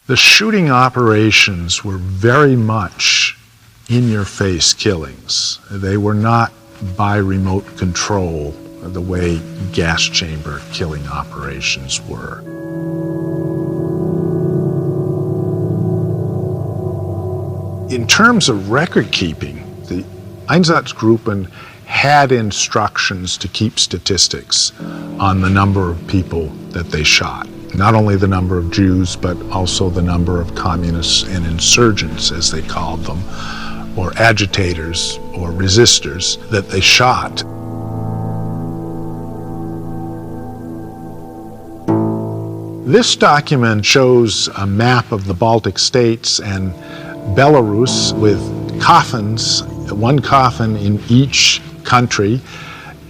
The shooting operations were very much in-your-face killings. They were not by remote control the way gas chamber killing operations were. In terms of record keeping, the Einsatzgruppen had instructions to keep statistics on the number of people that they shot. Not only the number of Jews, but also the number of communists and insurgents, as they called them, or agitators or resistors that they shot. This document shows a map of the Baltic states and Belarus with coffins, one coffin in each country,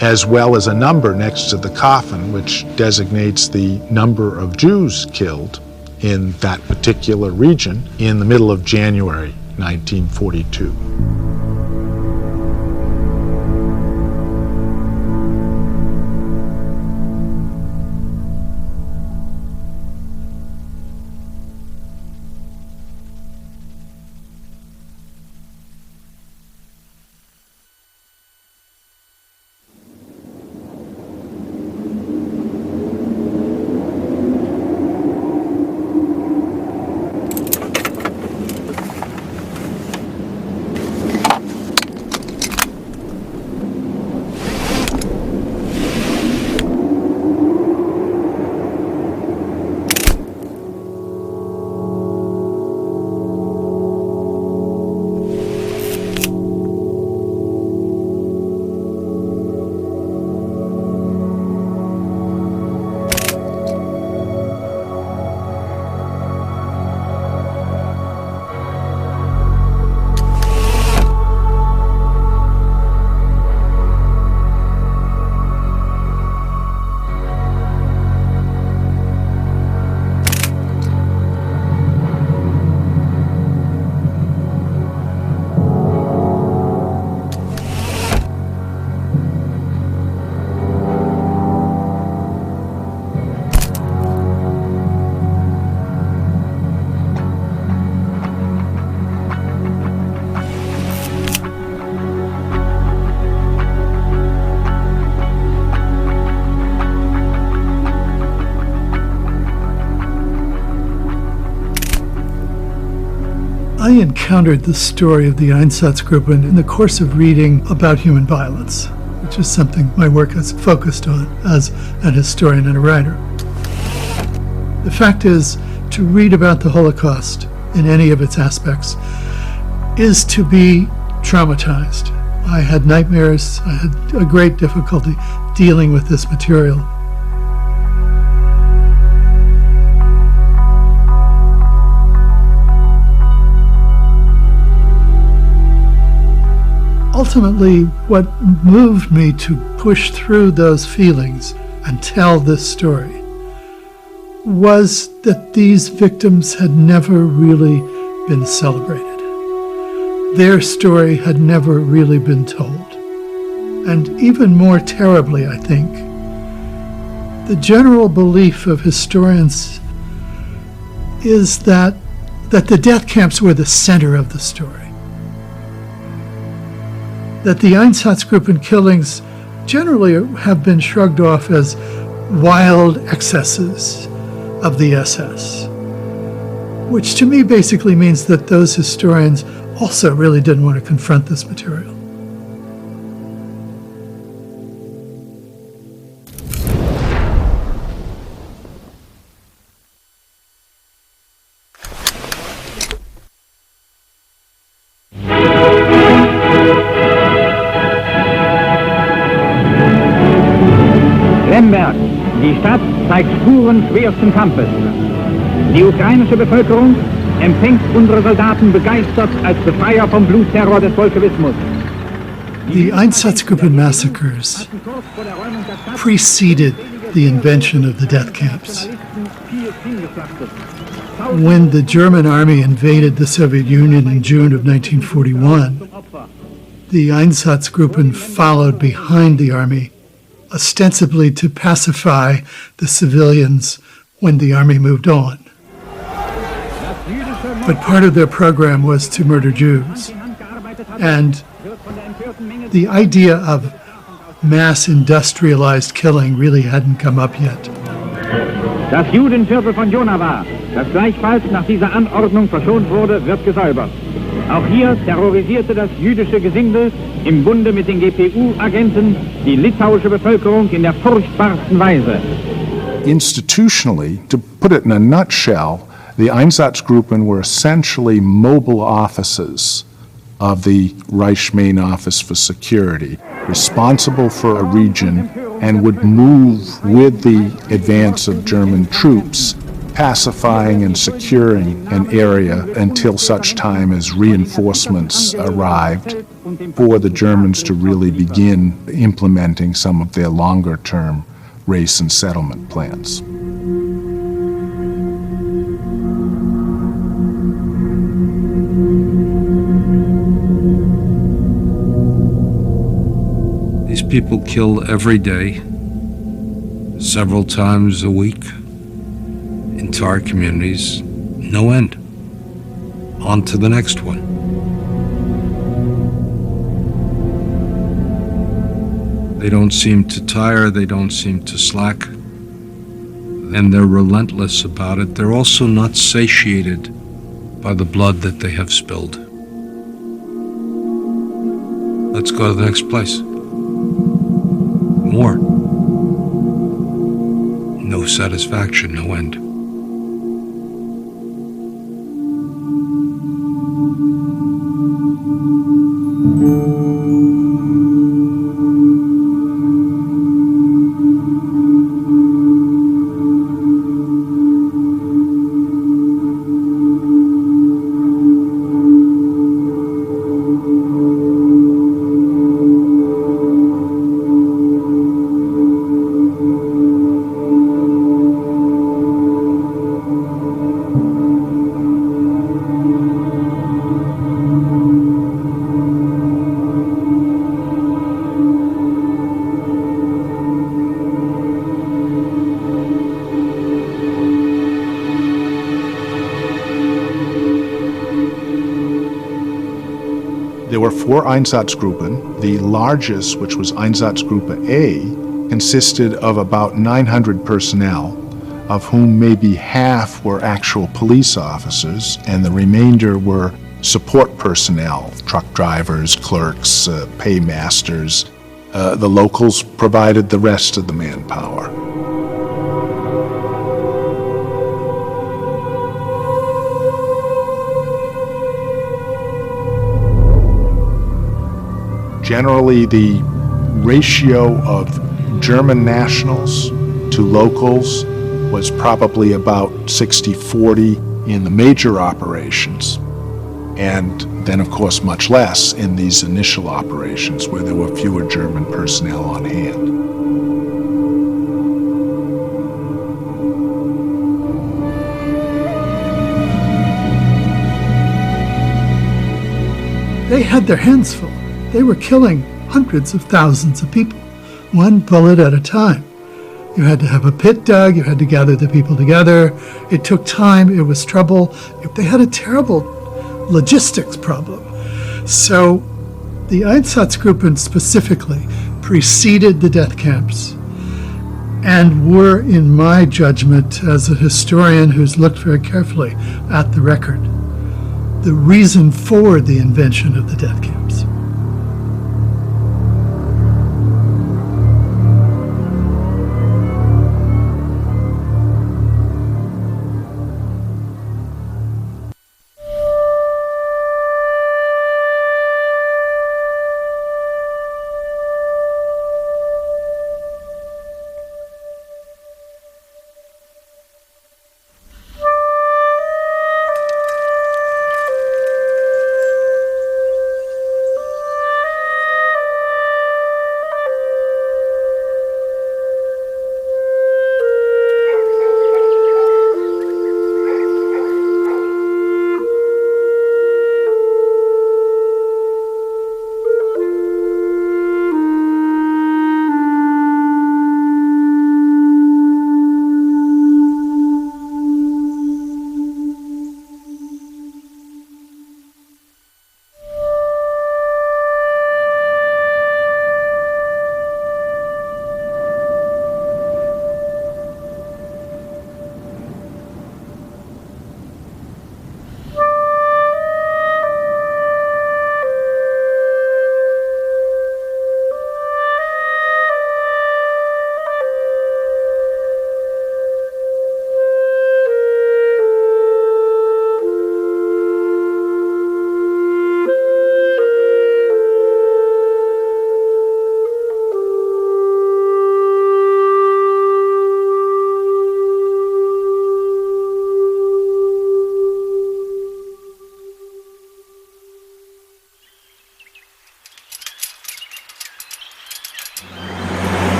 as well as a number next to the coffin, which designates the number of Jews killed in that particular region in the middle of January 1942. I encountered the story of the Einsatzgruppen in the course of reading about human violence, which is something my work has focused on as an historian and a writer. The fact is, to read about the Holocaust in any of its aspects is to be traumatized. I had nightmares. I had a great difficulty dealing with this material. Ultimately, what moved me to push through those feelings and tell this story was that these victims had never really been celebrated. Their story had never really been told. And even more terribly, I think, the general belief of historians is that the death camps were the center of the story. That the Einsatzgruppen killings generally have been shrugged off as wild excesses of the SS, which to me basically means that those historians also really didn't want to confront this material. Lemberg, die Stadt zeigt Spuren schwersten Kampfes. Die ukrainische Bevölkerung empfängt unsere Soldaten begeistert als Befreier vom Blutterror des Bolschewismus. The Einsatzgruppen massacres preceded the invention of the death camps. When the German army invaded the Soviet Union in June of 1941, the Einsatzgruppen followed behind the army, ostensibly to pacify the civilians when the army moved on. but part of their program was to murder Jews. And the idea of mass industrialized killing really hadn't come up yet. Das Judenviertel von Jonava, das gleichfalls nach dieser Anordnung verschont wurde, wird gesäubert. Auch hier terrorisierte das jüdische Gesindel im Bunde mit den GPU-Agenten die litauische Bevölkerung in der furchtbarsten Weise. Institutionally, to put it in a nutshell, the Einsatzgruppen were essentially mobile offices of the Reich Main Office for Security, responsible for a region and would move with the advance of German troops, pacifying and securing an area until such time as reinforcements arrived for the Germans to really begin implementing some of their longer-term race and settlement plans. These people kill every day, several times a week, entire communities, no end. On to the next one. They don't seem to tire, they don't seem to slack, and they're relentless about it. They're also not satiated by the blood that they have spilled. Let's go to the next place. More. No satisfaction, no end. There were 4 Einsatzgruppen. The largest, which was Einsatzgruppe A, consisted of about 900 personnel, of whom maybe half were actual police officers, and the remainder were support personnel, truck drivers, clerks, paymasters. The locals provided the rest of the manpower. Generally, the ratio of German nationals to locals was probably about 60-40 in the major operations, and then, of course, much less in these initial operations where there were fewer German personnel on hand. They had their hands full. They were killing hundreds of thousands of people, one bullet at a time. You had to have a pit dug, you had to gather the people together. It took time, it was trouble. They had a terrible logistics problem. So the Einsatzgruppen specifically preceded the death camps and were, in my judgment as a historian who's looked very carefully at the record, the reason for the invention of the death camps.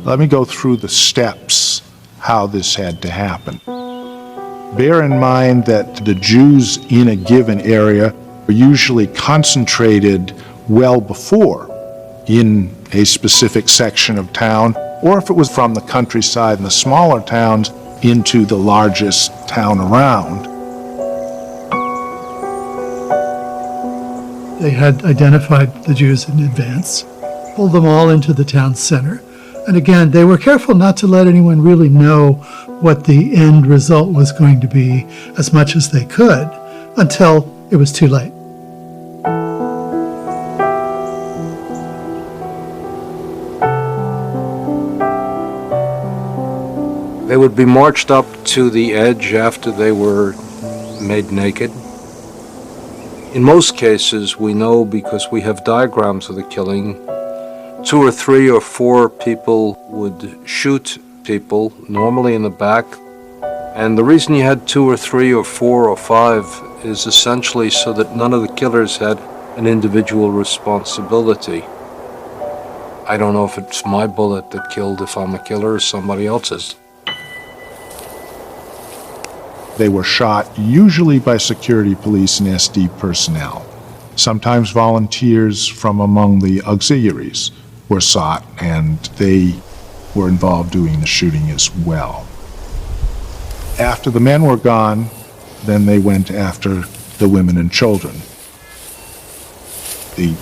Let me go through the steps how this had to happen. Bear in mind that the Jews in a given area are usually concentrated well before in a specific section of town, or if it was from the countryside and the smaller towns into the largest town around. They had identified the Jews in advance, pulled them all into the town center. And again, they were careful not to let anyone really know what the end result was going to be as much as they could until it was too late. They would be marched up to the edge after they were made naked. In most cases, we know because we have diagrams of the killing, 2 or 3 or 4 people would shoot people, normally in the back. And the reason you had 2 or 3 or 4 or 5 is essentially so that none of the killers had an individual responsibility. I don't know if it's my bullet that killed if I'm a killer or somebody else's. They were shot usually by security police and SD personnel. Sometimes volunteers from among the auxiliaries were sought, and they were involved doing the shooting as well. After the men were gone, then they went after the women and children. The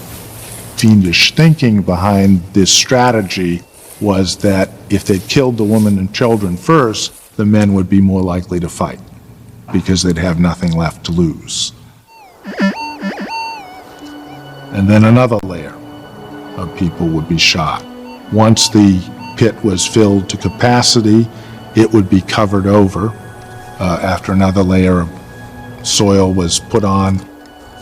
fiendish thinking behind this strategy was that if they'd killed the women and children first, the men would be more likely to fight, because they'd have nothing left to lose. And then another layer of people would be shot. Once the pit was filled to capacity, it would be covered over after another layer of soil was put on,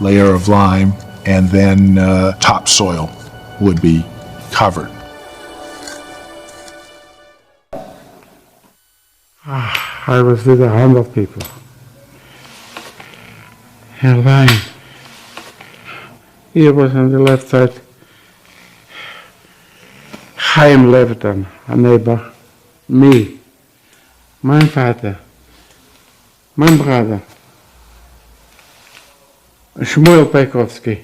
layer of lime, and then topsoil would be covered. I was with 100 people. In line. Here was on the left side Chaim Levitan, a neighbor, me, my father, my brother, Shmuel Paikovsky.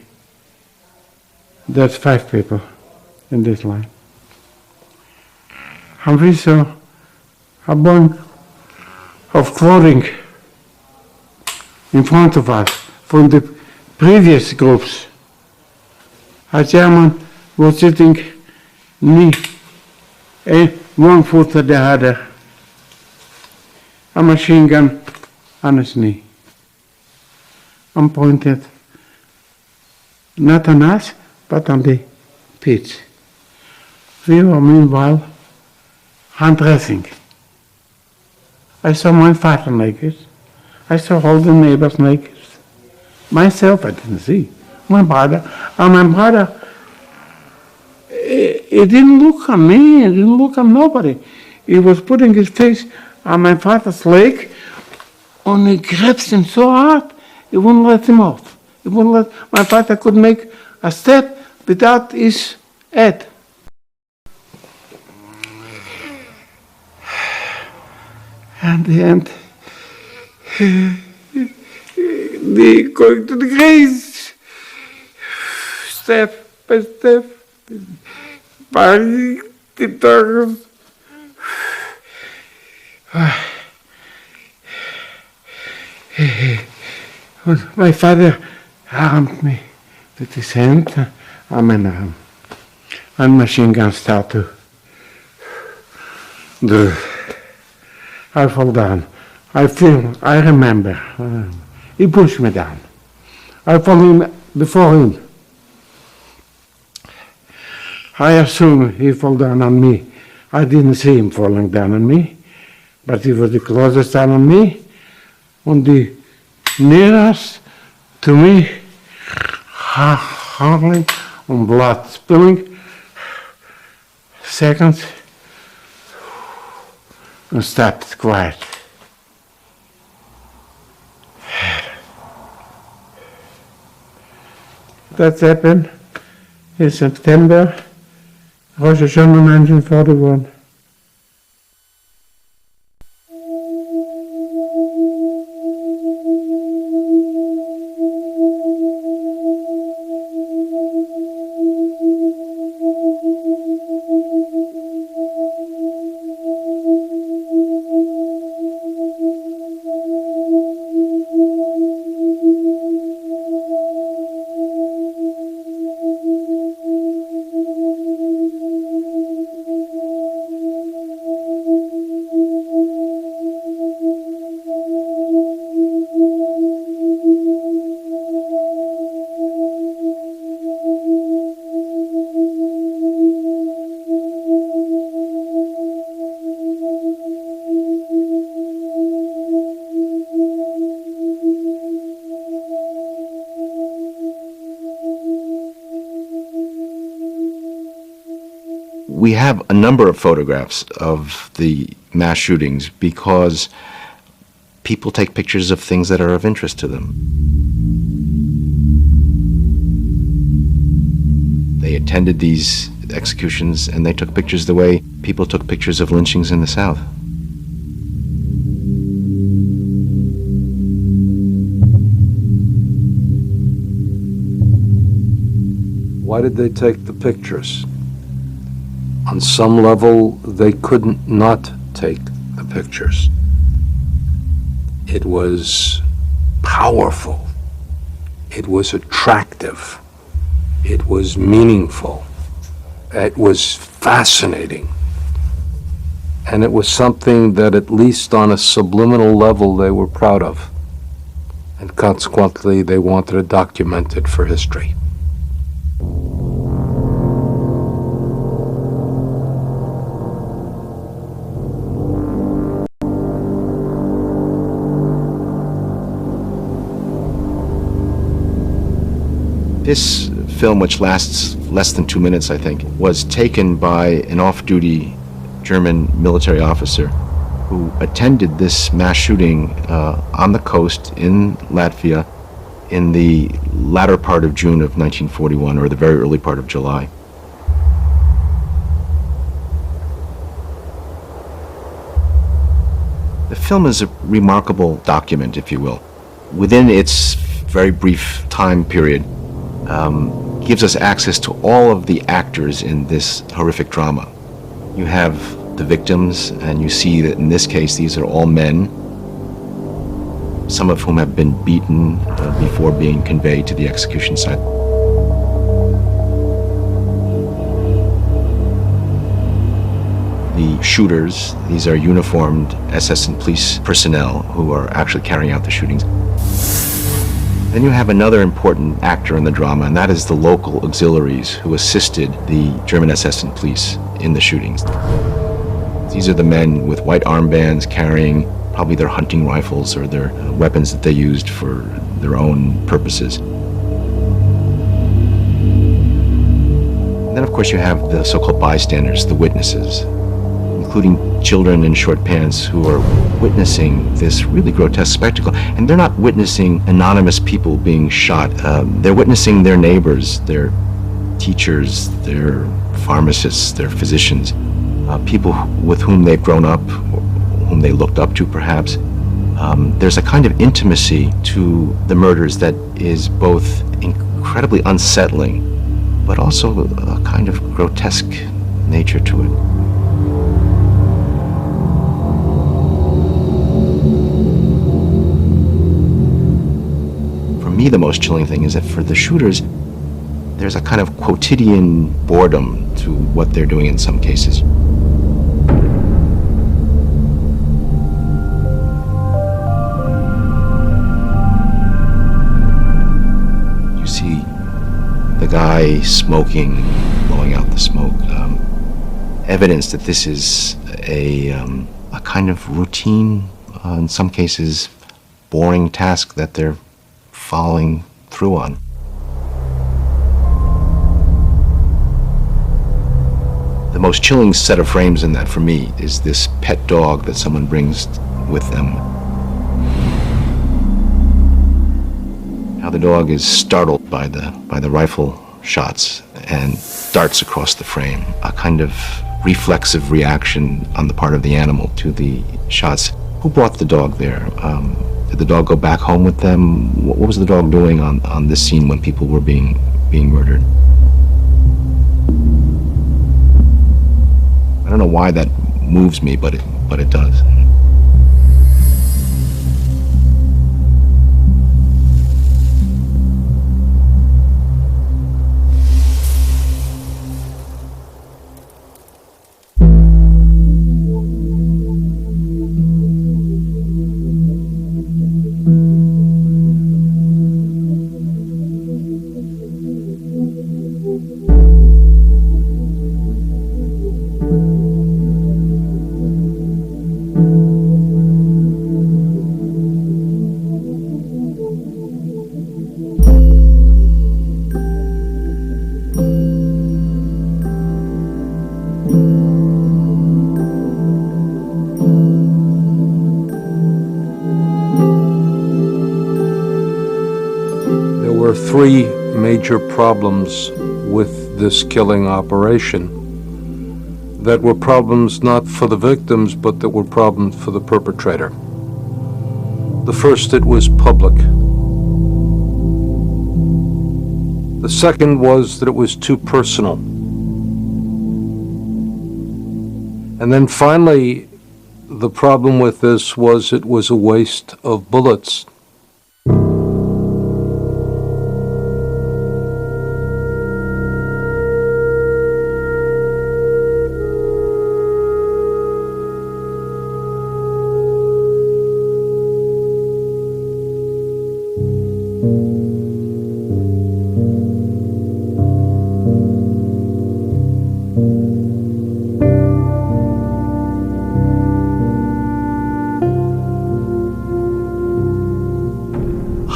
That's 5 people in this line. And we saw a bunch of clothing in front of us from the previous groups. A German was sitting knee, one foot to the other, a machine gun on his knee, and pointed not on us, but on the pit. We were meanwhile undressing. I saw my father naked. I saw all the neighbors naked. Myself I didn't see. My brother, he didn't look on me, he didn't look on nobody. He was putting his face on my father's leg, and he grabbed him so hard, he wouldn't let him off. He wouldn't let, my father could make a step without his head. And the end, they going to the graves, step by step, by the doors. My father armed me with his hand on my arm, and machine gun started to I fall down. I remember. He pushed me down. I fall in before him. I assume he fell down on me. I didn't see him falling down on me, but he was the closest down on me, and the nearest to me, hardly, and blood spilling. Seconds, and stopped quiet. That happened in September, Rosh Hashanah 1941. we have a number of photographs of the mass shootings because people take pictures of things that are of interest to them. They attended these executions and they took pictures the way people took pictures of lynchings in the South. Why did they take the pictures? On some level, they couldn't not take the pictures. It was powerful. It was attractive. It was meaningful. It was fascinating. And it was something that, at least on a subliminal level, they were proud of. And consequently, they wanted to document it for history. This film, which lasts less than 2 minutes, I think, was taken by an off-duty German military officer who attended this mass shooting on the coast in Latvia in the latter part of June of 1941, or the very early part of July. The film is a remarkable document, if you will. Within its very brief time period, gives us access to all of the actors in this horrific drama. You have the victims, and you see that in this case these are all men, some of whom have been beaten before being conveyed to the execution site. The shooters, these are uniformed SS and police personnel who are actually carrying out the shootings. Then you have another important actor in the drama, and that is the local auxiliaries who assisted the German SS and police in the shootings. These are the men with white armbands carrying probably their hunting rifles or their weapons that they used for their own purposes. And then, of course, you have the so-called bystanders, the witnesses, including children in short pants who are witnessing this really grotesque spectacle. And they're not witnessing anonymous people being shot. They're witnessing their neighbors, their teachers, their pharmacists, their physicians, people with whom they've grown up, whom they looked up to perhaps. There's a kind of intimacy to the murders that is both incredibly unsettling, but also a kind of grotesque nature to it. For me, the most chilling thing is that for the shooters, there's a kind of quotidian boredom to what they're doing in some cases. You see the guy smoking, blowing out the smoke, evidence that this is a kind of routine, in some cases, boring task that they're following through on. The most chilling set of frames in that for me is this pet dog that someone brings with them. How the dog is startled by the rifle shots and darts across the frame. A kind of reflexive reaction on the part of the animal to the shots. Who brought the dog there? Did the dog go back home with them? What was the dog doing on this scene when people were being murdered? I don't know why that moves me, but it does. were three major problems with this killing operation that were problems not for the victims, but that were problems for the perpetrator. The first, it was public. The second was that it was too personal. And then finally, the problem with this was it was a waste of bullets.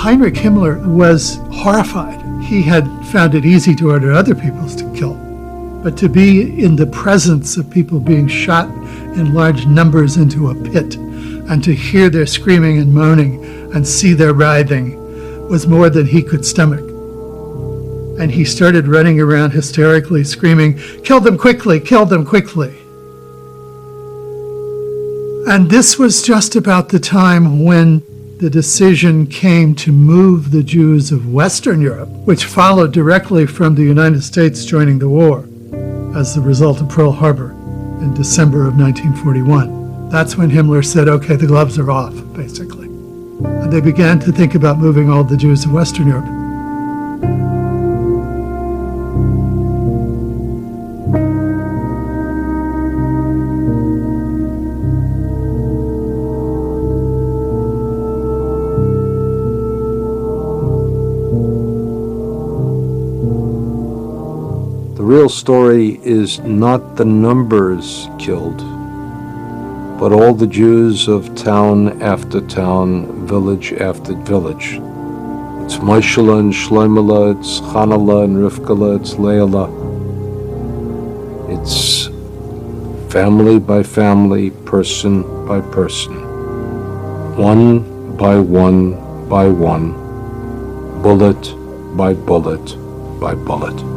Heinrich Himmler was horrified. He had found it easy to order other people to kill. But to be in the presence of people being shot in large numbers into a pit and to hear their screaming and moaning and see their writhing was more than he could stomach. And he started running around hysterically screaming, "Kill them quickly, kill them quickly." And this was just about the time when the decision came to move the Jews of Western Europe, which followed directly from the United States joining the war as the result of Pearl Harbor in December of 1941. That's when Himmler said, okay, the gloves are off, basically. And they began to think about moving all the Jews of Western Europe. The real story is not the numbers killed, but all the Jews of town after town, village after village. It's Moshele and Shloimele, it's Chanala and Rivkala, it's Leila. It's family by family, person by person, one by one by one, bullet by bullet by bullet.